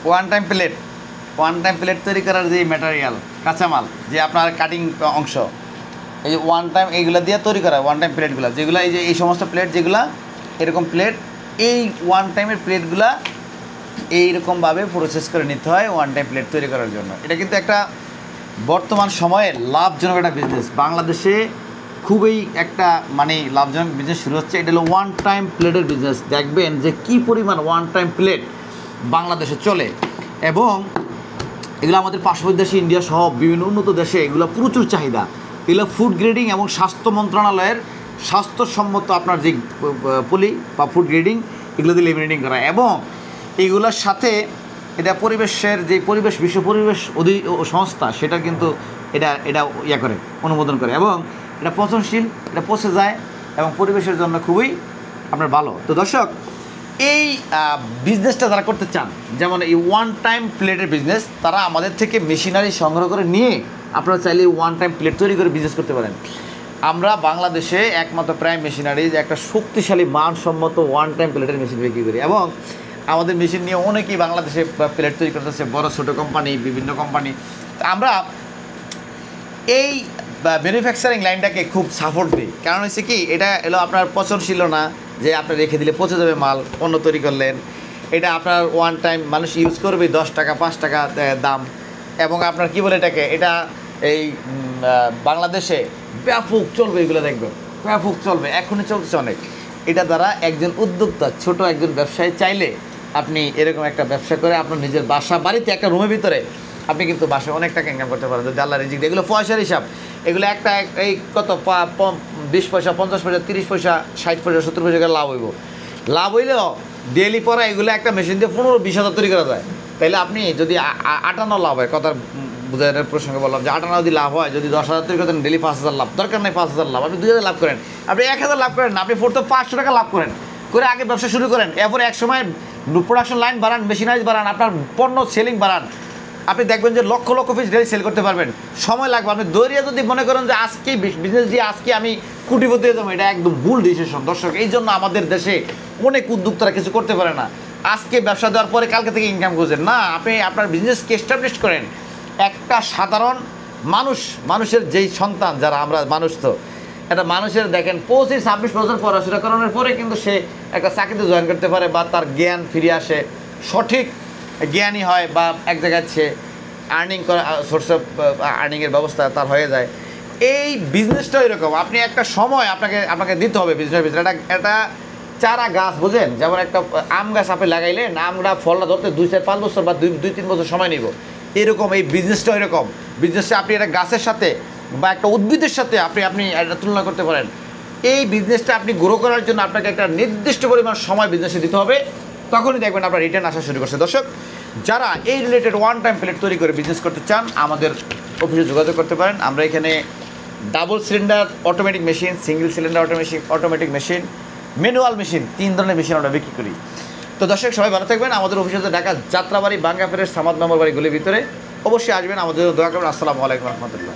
One time plate তৈরি করার যে ম্যাটেরিয়াল কাঁচামাল, যে আপনার কাটিং অংশ, এই যে ওয়ান টাইম এইগুলো দিয়ে তৈরি করা ওয়ান টাইম প্লেটগুলো, যেগুলো এই যে এই সমস্ত প্লেট যেগুলো এরকম প্লেট, এই ওয়ান টাইমের প্লেটগুলা এইরকমভাবে প্রসেস করে নিতে হয় ওয়ান টাইম প্লেট তৈরি করার জন্য। এটা কিন্তু একটা বর্তমান সময়ে লাভজনক একটা বিজনেস, বাংলাদেশে খুবই একটা মানে লাভজনক বিজনেস শুরু হচ্ছে। এটা হলো ওয়ান টাইম প্লেটের বিজনেস। দেখবেন যে কী পরিমাণ ওয়ান টাইম প্লেট বাংলাদেশে চলে, এবং এগুলো আমাদের পার্শ্ববর্তী দেশে ইন্ডিয়া সহ বিভিন্ন উন্নত দেশে এগুলো প্রচুর চাহিদা। এগুলো ফুড গ্রেডিং এবং স্বাস্থ্য মন্ত্রণালয়ের স্বাস্থ্যসম্মত আপনার যে পলি বা ফুড গ্রেডিং এগুলো দিয়ে লেমিনেটিং করা, এবং এইগুলোর সাথে এটা পরিবেশের যে বিশ্ব পরিবেশ সংস্থা সেটা কিন্তু এটা করে অনুমোদন করে, এবং এটা পচনশীল, এটা পচে যায় এবং পরিবেশের জন্য খুবই আপনার ভালো। তো দর্শক, এই বিজনেসটা যারা করতে চান, যেমন এই ওয়ান টাইম প্লেটের বিজনেস, তারা আমাদের থেকে মেশিনারি সংগ্রহ করে নিয়ে আপনারা চাইলে ওয়ান টাইম প্লেট তৈরি করে বিজনেস করতে পারেন। আমরা বাংলাদেশে একমাত্র প্রাইম মেশিনারি যে একটা শক্তিশালী মানসম্মত ওয়ান টাইম প্লেটের মেশিন বিক্রি করি, এবং আমাদের মেশিন নিয়ে অনেকেই বাংলাদেশে প্লেট তৈরি করতেছে, বড় ছোটো কোম্পানি, বিভিন্ন কোম্পানি। আমরা এই ম্যানুফ্যাকচারিং লাইনটাকে খুব সাপোর্ট দিই, কারণ হচ্ছে কি, এটা এলো আপনার পচনশীল না, যে আপনি রেখে দিলে পচে যাবে মাল, অন্য তৈরি করলেন। এটা আপনার ওয়ান টাইম মানুষ ইউজ করবে, 10 টাকা 5 টাকা দাম, এবং আপনার কি বলে এটাকে, এটা এই বাংলাদেশে ব্যাপক চলবে, এগুলো দেখবেন ব্যাপক চলবে, এখনই চলছে অনেক। এটা দ্বারা একজন উদ্যোক্তা, ছোট একজন ব্যবসায়ী চাইলে আপনি এরকম একটা ব্যবসা করে আপনার নিজের বাসা বাড়িতে একটা রুমের ভিতরে আপনি কিন্তু বাসায় অনেক টাকা ইনকাম করতে পারেন, যদি আল্লাহ রিজিক দেয়। এগুলো পয়সার হিসাব, এগুলো একটা এই কত 20 পয়সা 50 পয়সা 30 পয়সা 60 পয়সা 70 পয়সা লাভ হইব। লাভ হইলেও ডেইলি পরে এগুলো একটা মেশিন দিয়ে 15-20 হাজার তৈরি করা যায়। তাইলে আপনি যদি 58 লাভ হয়, কথার বুঝানোর প্রসঙ্গে বললাম যে 58 যদি লাভ হয়, যদি 10,000 তৈরি করেন, ডেলি 5,000 লাভ, দরকার নেই 5,000 লাভ, আপনি 2,000 লাভ করেন, আপনি 1,000 লাভ করেন, আপনি 500 টাকা লাভ করেন, করে আগে ব্যবসা শুরু করেন। এরপরে এক সময় প্রোডাকশন লাইন বাড়ান, মেশিনারিজ বাড়ান, আপনার পণ্য সেলিং বাড়ান, আপনি দেখবেন যে lakh lakh piece daily sell করতে পারবেন। সময় লাগবে। আপনি দৌড়িয়ে যদি মনে করেন যে আজকেই বিজনেস দিয়ে আজকে আমি কোটিপতি হয়ে যাবো, এটা একদম ভুল ডিসিশন দর্শক। এই জন্য আমাদের দেশে অনেক উদ্যোক্তারা কিছু করতে পারে না, আজকে ব্যবসা দেওয়ার পরে কালকে থেকে ইনকাম করছেন না। আপনি আপনার বিজনেসকে এস্টাবলিশ করেন। একটা সাধারণ মানুষের যেই সন্তান, যারা আমরা মানুষ, তো একটা মানুষের দেখেন 25-26 বছর পড়াশোনা করানোর পরে কিন্তু সে একটা চাকরিতে জয়েন করতে পারে, বা তার জ্ঞান ফিরে আসে, সঠিক জ্ঞানী হয়, বা এক জায়গায় সে আর্নিং করা, সোর্স অফ আর্নিংয়ের ব্যবস্থা তার হয়ে যায়। এই বিজনেসটাও এরকম, আপনি একটা সময় আপনাকে দিতে হবে বিজনেসের ভিতরে। একটা চারা গাছ, বুঝেন, যেমন একটা আম গাছ আপনি লাগাইলেন, আমটা ফলটা ধরতে 2-4-5 বছর বা 2-3 বছর সময় নিব। এরকম এই বিজনেসটাও এরকম। বিজনেসটা আপনি একটা গাছের সাথে বা একটা উদ্ভিদের সাথে আপনি এটা তুলনা করতে পারেন। এই বিজনেসটা আপনি গ্রো করার জন্য আপনাকে একটা নির্দিষ্ট পরিমাণ সময় বিজনেসে দিতে হবে, তখনই দেখবেন আপনার রিটার্ন আসা শুরু করছে। দর্শক, যারা এই রিলেটেড ওয়ান টাইম প্লেট তৈরি করে বিজনেস করতে চান, আমাদের অফিসে যোগাযোগ করতে পারেন। আমরা এখানে double cylinder automatic machine, single cylinder automatic machine, manual machine, 3 ধরনের মেশিন আমরা বিক্রি করি। তো দর্শক, সবাই ভালো থাকবেন। আমাদের অফিসে ঢাকা যাত্রাবাড়ি বাঙ্গা ফেরের সামাদ মেম্বার বাড়ি গলির ভিতরে, অবশ্যই আসবেন, আমাদের দোয়া করবেন। আসসালামু আলাইকুম রহমতুল্লাহ।